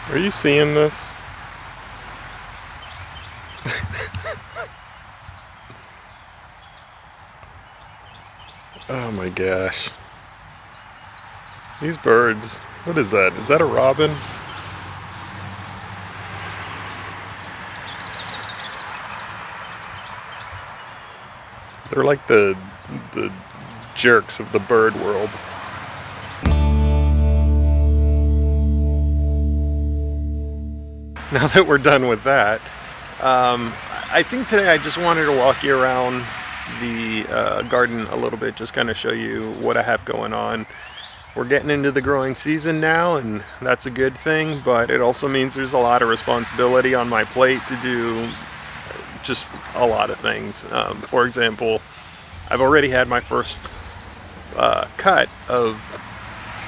Are you seeing this? Oh my gosh. These birds. What is that? Is that a robin? They're like the jerks of the bird world. Now that we're done with that, I think today I just wanted to walk you around the garden a little bit, just kind of show you what I have going on. We're getting into the growing season now, and that's a good thing, but it also means there's a lot of responsibility on my plate to do just a lot of things. For example, I've already had my first cut of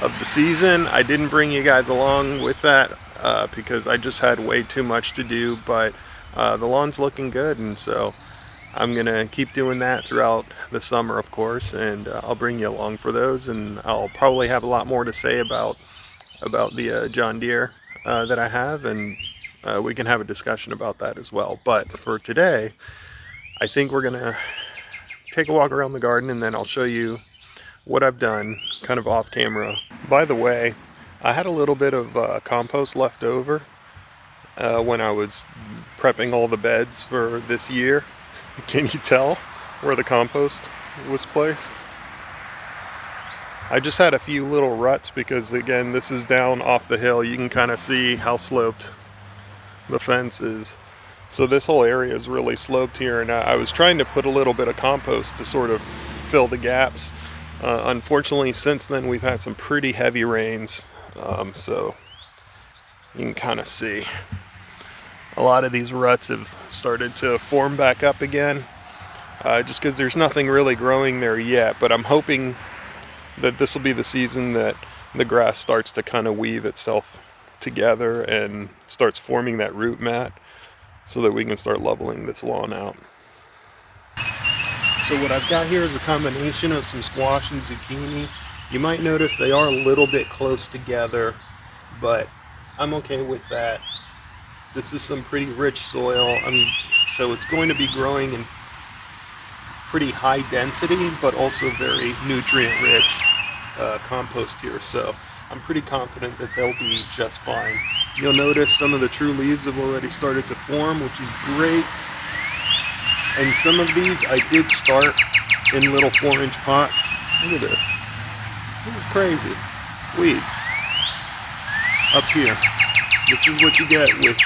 the season. I didn't bring you guys along with that because I just had way too much to do, but the lawn's looking good, and so I'm gonna keep doing that throughout the summer, of course, and I'll bring you along for those, and I'll probably have a lot more to say about the John Deere that I have, and we can have a discussion about that as well. But for today, I think we're gonna take a walk around the garden, and then I'll show you what I've done kind of off camera. By the way, I had a little bit of compost left over when I was prepping all the beds for this year. Can you tell where the compost was placed? I just had a few little ruts because, again, this is down off the hill. You can kind of see how sloped the fence is. So this whole area is really sloped here, and I was trying to put a little bit of compost to sort of fill the gaps. Unfortunately, since then we've had some pretty heavy rains, so you can kind of see a lot of these ruts have started to form back up again, just because there's nothing really growing there yet. But I'm hoping that this will be the season that the grass starts to kind of weave itself together and starts forming that root mat so that we can start leveling this lawn out. So what I've got here is a combination of some squash and zucchini. You might notice they are a little bit close together, but I'm okay with that. This is some pretty rich soil, so it's going to be growing in pretty high density, but also very nutrient rich compost here. So I'm pretty confident that they'll be just fine. You'll notice some of the true leaves have already started to form, which is great. And some of these I did start in little 4-inch pots. Look at this. This is crazy. Weeds. Up here. This is what you get with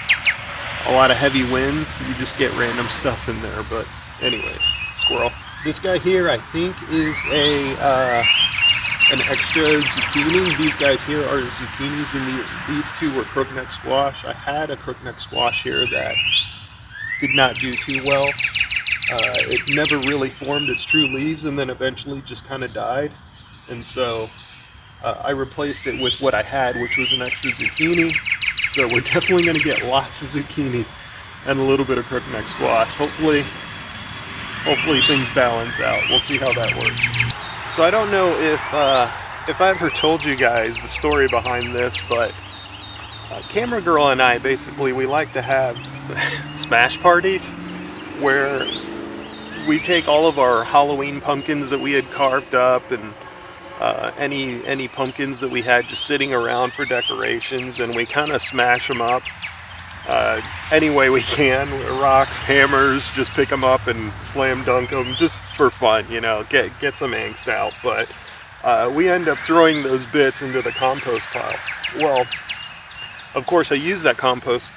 a lot of heavy winds. You just get random stuff in there. But anyways, squirrel. This guy here I think is an extra zucchini. These guys here are zucchinis, and these two were crookneck squash. I had a crookneck squash here that did not do too well. It never really formed its true leaves, and then eventually just kind of died. And so I replaced it with what I had, which was an extra zucchini. So we're definitely going to get lots of zucchini and a little bit of crookneck squash. Hopefully things balance out. We'll see how that works. So I don't know if I ever told you guys the story behind this, but Camera Girl and I basically, we like to have smash parties where we take all of our Halloween pumpkins that we had carved up, and any pumpkins that we had just sitting around for decorations, and we kind of smash them up any way we can. Rocks, hammers, just pick them up and slam dunk them just for fun, you know, get some angst out. But we end up throwing those bits into the compost pile. Well, of course I use that compost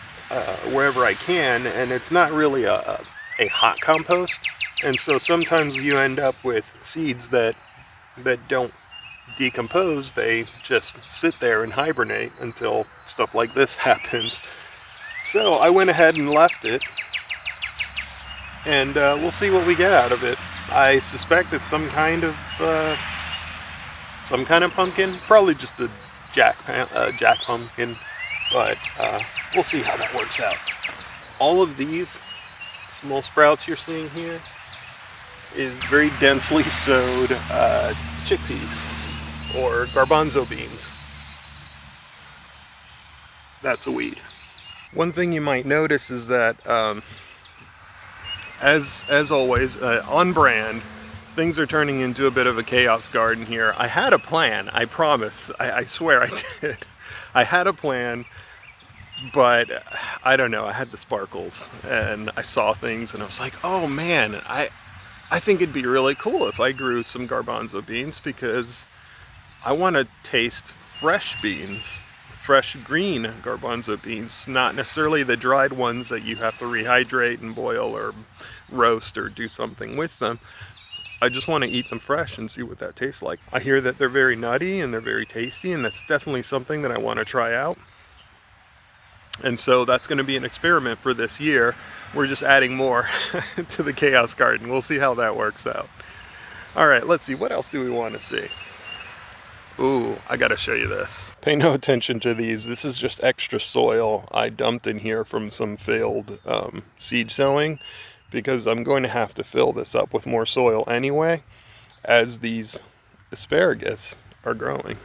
wherever I can, and it's not really a hot compost, and so sometimes you end up with seeds that don't decompose. They just sit there and hibernate until stuff like this happens. So I went ahead and left it, and we'll see what we get out of it. I suspect it's some kind of pumpkin, probably just a jack pumpkin, but we'll see how that works out. All of these small sprouts you're seeing here is very densely sowed chickpeas or garbanzo beans. that's a weed. One thing you might notice is that, as always, on brand, things are turning into a bit of a chaos garden here. I had a plan, I promise. I swear I did. I had a plan, but I don't know. I had the sparkles, and I saw things, and I was like, oh man, I think it'd be really cool if I grew some garbanzo beans, because I want to taste fresh beans. Fresh green garbanzo beans, not necessarily the dried ones that you have to rehydrate and boil or roast or do something with them. I just want to eat them fresh and see what that tastes like. I hear that they're very nutty and they're very tasty, and that's definitely something that I want to try out. And so that's going to be an experiment for this year. We're just adding more to the Chaos Garden. We'll see how that works out. All right, let's see. What else do we want to see? Ooh, I gotta show you this. Pay no attention to these. This is just extra soil I dumped in here from some failed seed sowing, because I'm going to have to fill this up with more soil anyway as these asparagus are growing.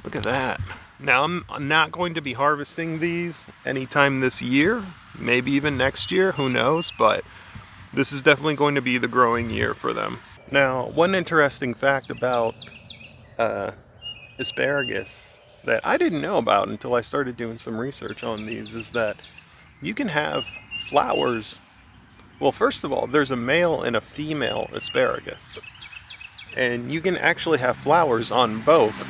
Look at that. Now I'm not going to be harvesting these anytime this year, maybe even next year, who knows, but this is definitely going to be the growing year for them. Now, one interesting fact about asparagus that I didn't know about until I started doing some research on these is that you can have flowers. Well, first of all, there's a male and a female asparagus, and you can actually have flowers on both,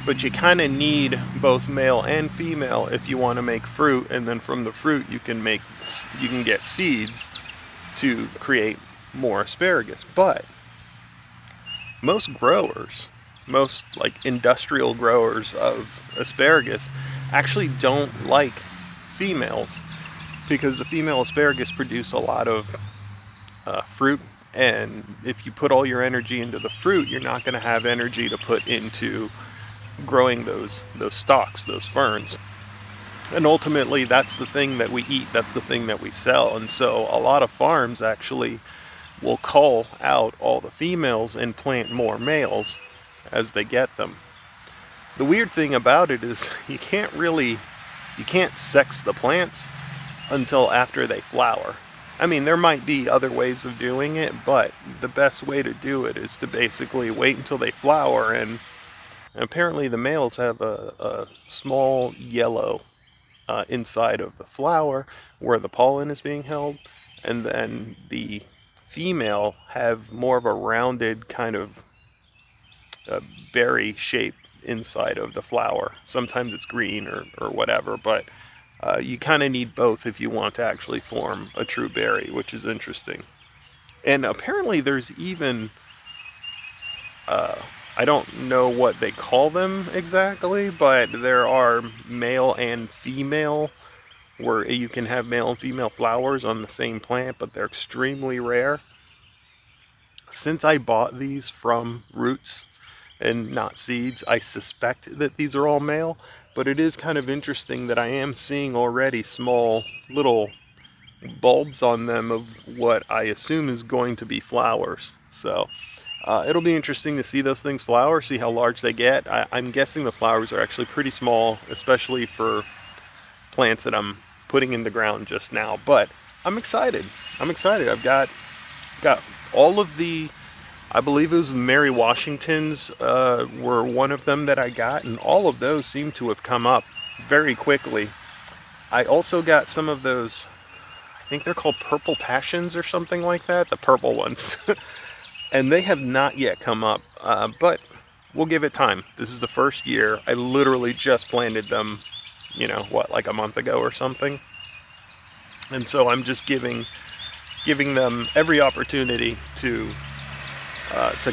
but you kind of need both male and female if you want to make fruit, and then from the fruit you can get seeds to create more asparagus. But most growers, most like industrial growers of asparagus, actually don't like females, because the female asparagus produce a lot of fruit, and if you put all your energy into the fruit, you're not going to have energy to put into growing those stalks, those ferns. And ultimately that's the thing that we eat, that's the thing that we sell. And so a lot of farms actually will cull out all the females and plant more males as they get them. The weird thing about it is you can't sex the plants until after they flower. I mean, there might be other ways of doing it, but the best way to do it is to basically wait until they flower. And apparently the males have a small yellow inside of the flower where the pollen is being held, and then the female have more of a rounded kind of berry shape inside of the flower. Sometimes it's green or whatever, but you kind of need both if you want to actually form a true berry, which is interesting. And apparently there's even I don't know what they call them exactly, but there are male and female, where you can have male and female flowers on the same plant, but they're extremely rare. Since I bought these from roots and not seeds, I suspect that these are all male, but it is kind of interesting that I am seeing already small little bulbs on them of what I assume is going to be flowers. So it'll be interesting to see those things flower, see how large they get. I'm guessing the flowers are actually pretty small, especially for plants that I'm putting in the ground just now. But I'm excited. I've got all of the, I believe it was Mary Washingtons were one of them that I got, and all of those seem to have come up very quickly. I also got some of those, I think they're called Purple Passions or something like that, the purple ones. And they have not yet come up, but we'll give it time. This is the first year. I literally just planted them, like a month ago or something. And so I'm just giving them every opportunity to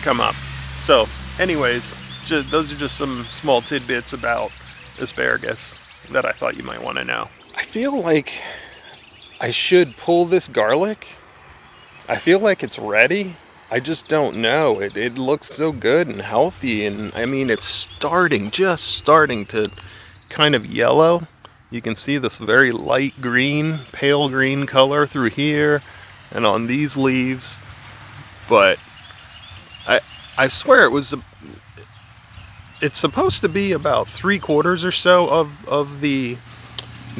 come up. So anyways, those are just some small tidbits about asparagus that I thought you might want to know. I feel like I should pull this garlic. I feel like it's ready. I just don't know. It looks so good and healthy, and I mean, it's just starting to kind of yellow. You can see this very light green, pale green color through here and on these leaves. But I swear it was It's supposed to be about 3/4 or so of the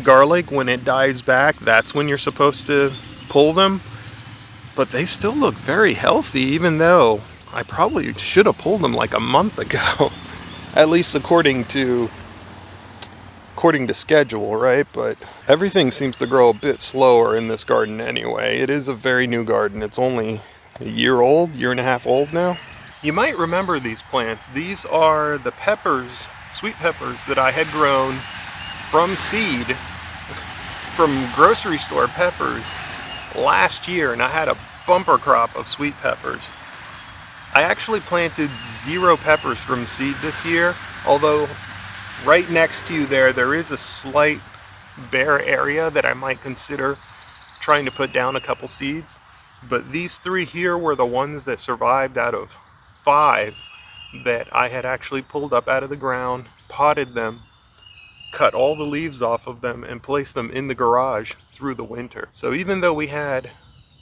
garlic. When it dies back, that's when you're supposed to pull them. But they still look very healthy, even though I probably should have pulled them like a month ago. At least according to schedule, right? But everything seems to grow a bit slower in this garden anyway. It is a very new garden. It's only a year old, year and a half old now. You might remember these plants. These are the peppers, sweet peppers that I had grown from seed, from grocery store peppers last year, and I had a bumper crop of sweet peppers. I actually planted 0 peppers from seed this year, although right next to you there is a slight bare area that I might consider trying to put down a couple seeds. But these 3 here were the ones that survived out of 5 that I had actually pulled up out of the ground, potted them, cut all the leaves off of them, and placed them in the garage through the winter. So even though we had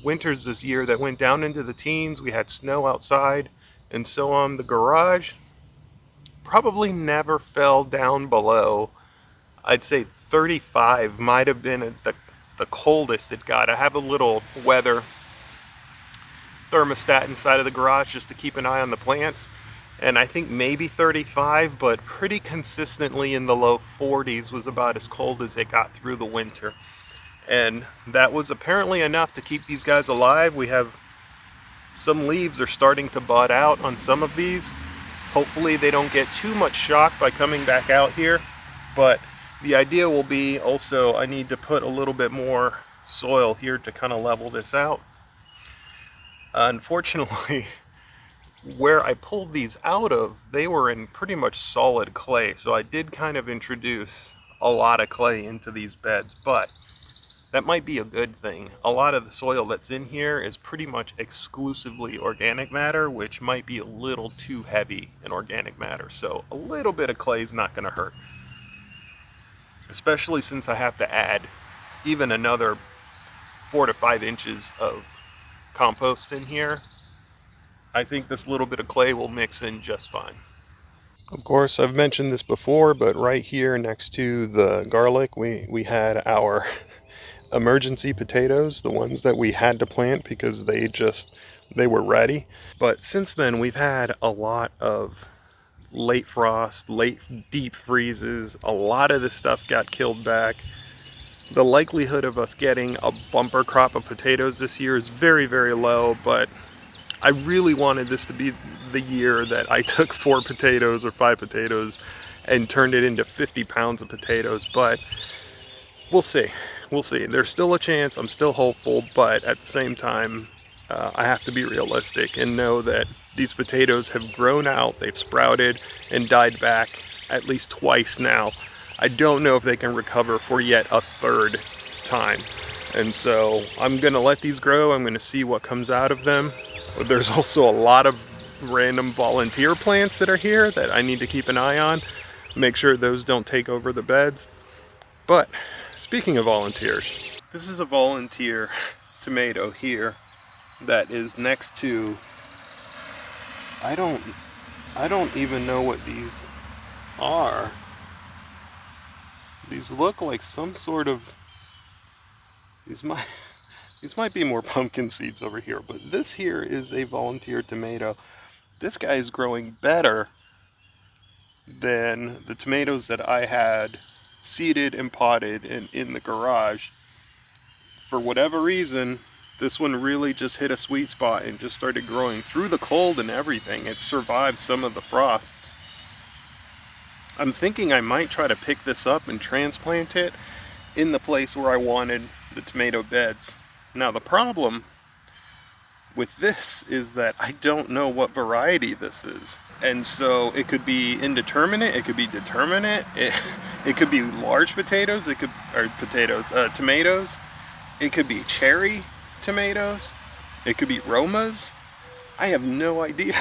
winters this year that went down into the teens, we had snow outside and so on, the garage probably never fell down below, I'd say 35 might have been the coldest it got. I have a little weather thermostat inside of the garage just to keep an eye on the plants, and I think maybe 35, but pretty consistently in the low 40s was about as cold as it got through the winter. And that was apparently enough to keep these guys alive. We have some leaves are starting to bud out on some of these. Hopefully they don't get too much shock by coming back out here, but the idea will be also I need to put a little bit more soil here to kind of level this out. Unfortunately, where I pulled these out of, they were in pretty much solid clay, so I did kind of introduce a lot of clay into these beds, but that might be a good thing. A lot of the soil that's in here is pretty much exclusively organic matter, which might be a little too heavy in organic matter, so a little bit of clay is not going to hurt. Especially since I have to add even another 4 to 5 inches of compost in here. I think this little bit of clay will mix in just fine. Of course, I've mentioned this before, but right here next to the garlic, we had our emergency potatoes, the ones that we had to plant because they were ready. But since then, we've had a lot of late frost, late deep freezes. A lot of this stuff got killed back. The likelihood of us getting a bumper crop of potatoes this year is very, very low, but I really wanted this to be the year that I took 4 potatoes or 5 potatoes and turned it into 50 pounds of potatoes, but we'll see. We'll see. There's still a chance. I'm still hopeful, but at the same time, I have to be realistic and know that these potatoes have grown out, they've sprouted and died back at least twice now. I don't know if they can recover for yet a 3rd time. And so I'm gonna let these grow. I'm gonna see what comes out of them. There's also a lot of random volunteer plants that are here that I need to keep an eye on. Make sure those don't take over the beds. But speaking of volunteers, this is a volunteer tomato here that is next to, I don't even know what these are. These look like some sort of, these might be more pumpkin seeds over here, but this here is a volunteer tomato. This guy is growing better than the tomatoes that I had seeded and potted in the garage. For whatever reason, this one really just hit a sweet spot and just started growing through the cold and everything. It survived some of the frosts. I'm thinking I might try to pick this up and transplant it in the place where I wanted the tomato beds. Now the problem with this is that I don't know what variety this is. And so it could be indeterminate, it could be determinate, it could be large potatoes, tomatoes, it could be cherry tomatoes, it could be Romas. I have no idea.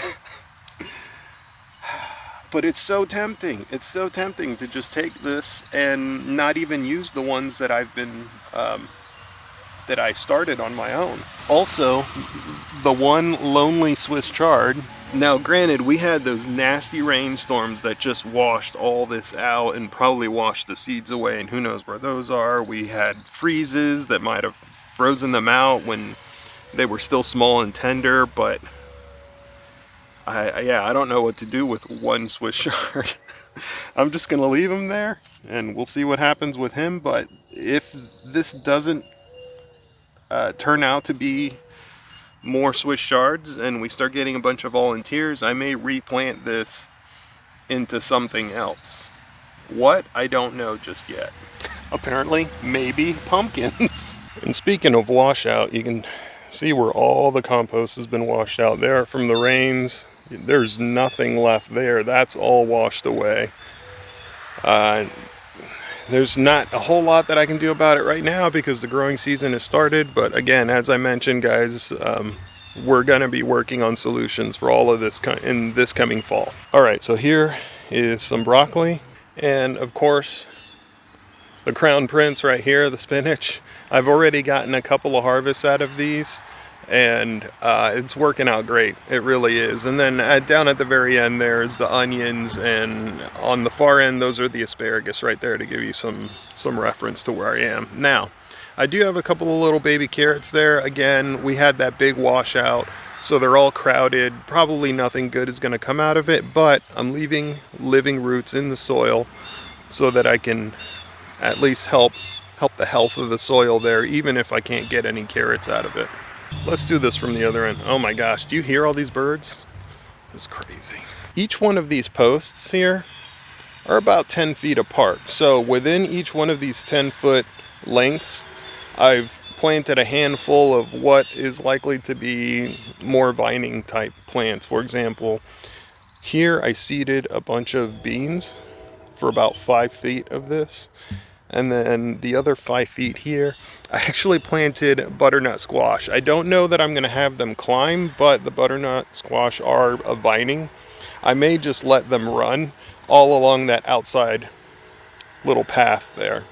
But it's so tempting. It's so tempting to just take this and not even use the ones that I've been that I started on my own. Also, the one lonely Swiss chard Now, granted, we had those nasty rainstorms that just washed all this out and probably washed the seeds away, and who knows where those are. We had freezes that might have frozen them out when they were still small and tender, but yeah, I don't know what to do with one Swiss chard. I'm just gonna leave him there and we'll see what happens with him. But if this doesn't turn out to be more Swiss chards and we start getting a bunch of volunteers, I may replant this into something else. What? I don't know just yet. Apparently, maybe pumpkins. And speaking of washout, you can see where all the compost has been washed out there from the rains. There's nothing left there. That's all washed away. There's not a whole lot that I can do about it right now because the growing season has started. But again, as I mentioned, guys, we're going to be working on solutions for all of this in this coming fall. All right, so here is some broccoli. And of course, the crown prince right here, the spinach. I've already gotten a couple of harvests out of these, and it's working out great. It really is. And then down at the very end there's the onions, and on the far end those are the asparagus right there, to give you some reference to where I am. Now, I do have a couple of little baby carrots there. Again, we had that big washout, so they're all crowded. Probably nothing good is going to come out of it, but I'm leaving living roots in the soil so that I can at least help the health of the soil there, even if I can't get any carrots out of it. Let's do this from the other end. Oh my gosh, do you hear all these birds? It's crazy. Each one of these posts here are about 10 feet apart. So within each one of these 10-foot lengths, I've planted a handful of what is likely to be more vining type plants. For example, here I seeded a bunch of beans for about 5 feet of this. And then the other 5 feet here, I actually planted butternut squash. I don't know that I'm going to have them climb, but the butternut squash are a vining. I may just let them run all along that outside little path there.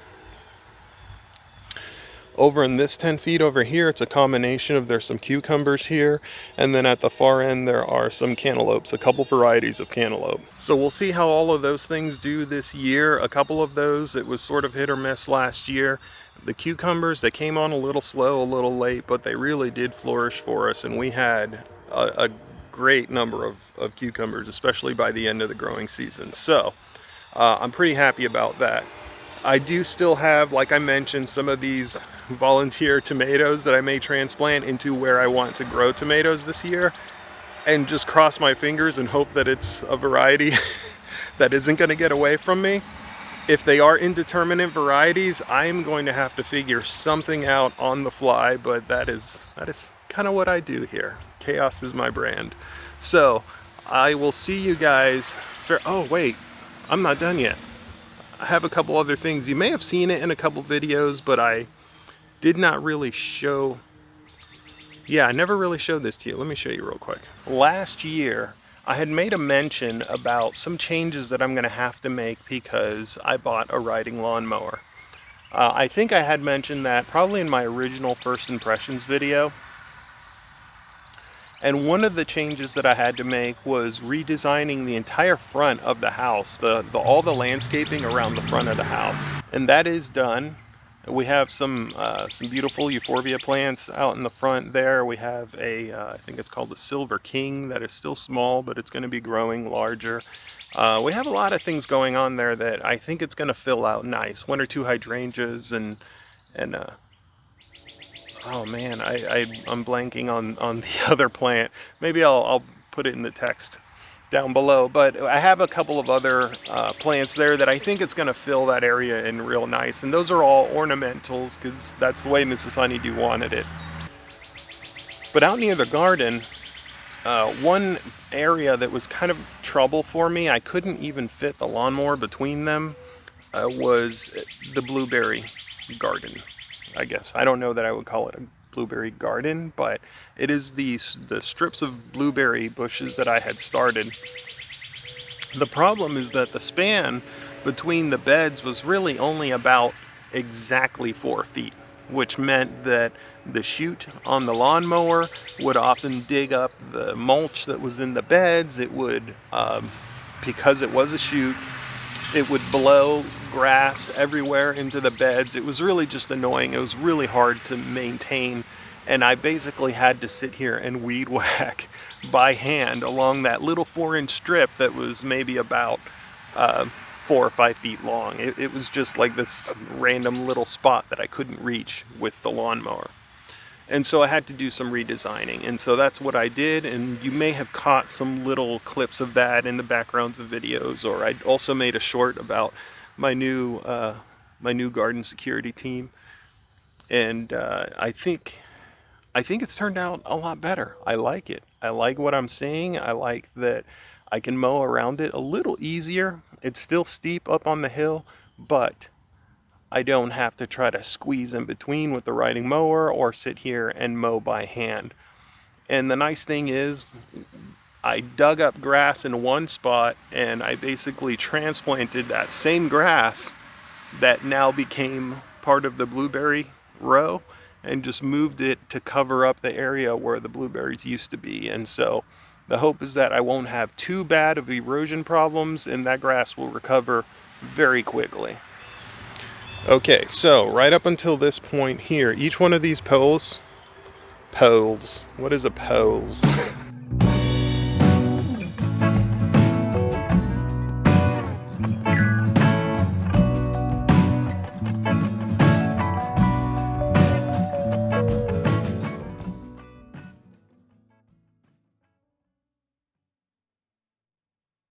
Over in this 10 feet over here, it's a combination of, there's some cucumbers here, and then at the far end there are some cantaloupes, a couple varieties of cantaloupe. So we'll see how all of those things do this year. A couple of those, it was sort of hit or miss last year. The cucumbers, they came on a little slow, a little late, but they really did flourish for us, and we had a great number of cucumbers, especially by the end of the growing season. So I'm pretty happy about that. I do still have, like I mentioned, some of these volunteer tomatoes that I may transplant into where I want to grow tomatoes this year, and just cross my fingers and hope that it's a variety that isn't going to get away from me. If they are indeterminate varieties, I'm going to have to figure something out on the fly, but that is kind of what I do here. Chaos is my brand. So I will see you guys oh wait, I'm not done yet. I have a couple other things. You may have seen it in a couple videos, but I did not really show. Yeah, I never really showed this to you. Let me show you real quick. Last year, I had made a mention about some changes that I'm going to have to make because I bought a riding lawnmower. I think I had mentioned that probably in my original first impressions video. And one of the changes that I had to make was redesigning the entire front of the house, all the landscaping around the front of the house. And that is done. We have some beautiful euphorbia plants out in the front there. We have I think it's called the Silver King, that is still small, but it's going to be growing larger. We have a lot of things going on there that I think it's going to fill out nice. 1 or 2 hydrangeas and oh man, I'm blanking on the other plant. Maybe I'll put it in the text down below. But I have a couple of other plants there that I think it's going to fill that area in real nice. And those are all ornamentals because that's the way Mrs. Honeydew wanted it. But out near the garden, one area that was kind of trouble for me, I couldn't even fit the lawnmower between them, was the blueberry garden. I guess. I don't know that I would call it a blueberry garden, but it is the strips of blueberry bushes that I had started. The problem is that the span between the beds was really only about exactly 4 feet, which meant that the chute on the lawnmower would often dig up the mulch that was in the beds. It would, because it was a chute, it would blow grass everywhere into the beds. It was really just annoying. It was really hard to maintain. And I basically had to sit here and weed whack by hand along that little 4-inch strip that was maybe about 4 or 5 feet long. It was just like this random little spot that I couldn't reach with the lawnmower. And so I had to do some redesigning. And so that's what I did. And you may have caught some little clips of that in the backgrounds of videos. Or I also made a short about my new garden security team. And I think it's turned out a lot better. I like it. I like what I'm seeing. I like that I can mow around it a little easier. It's still steep up on the hill, but I don't have to try to squeeze in between with the riding mower or sit here and mow by hand. And the nice thing is, I dug up grass in one spot and I basically transplanted that same grass that now became part of the blueberry row and just moved it to cover up the area where the blueberries used to be. And so the hope is that I won't have too bad of erosion problems and that grass will recover very quickly. Okay, so right up until this point here, each one of these poles, what is a poles?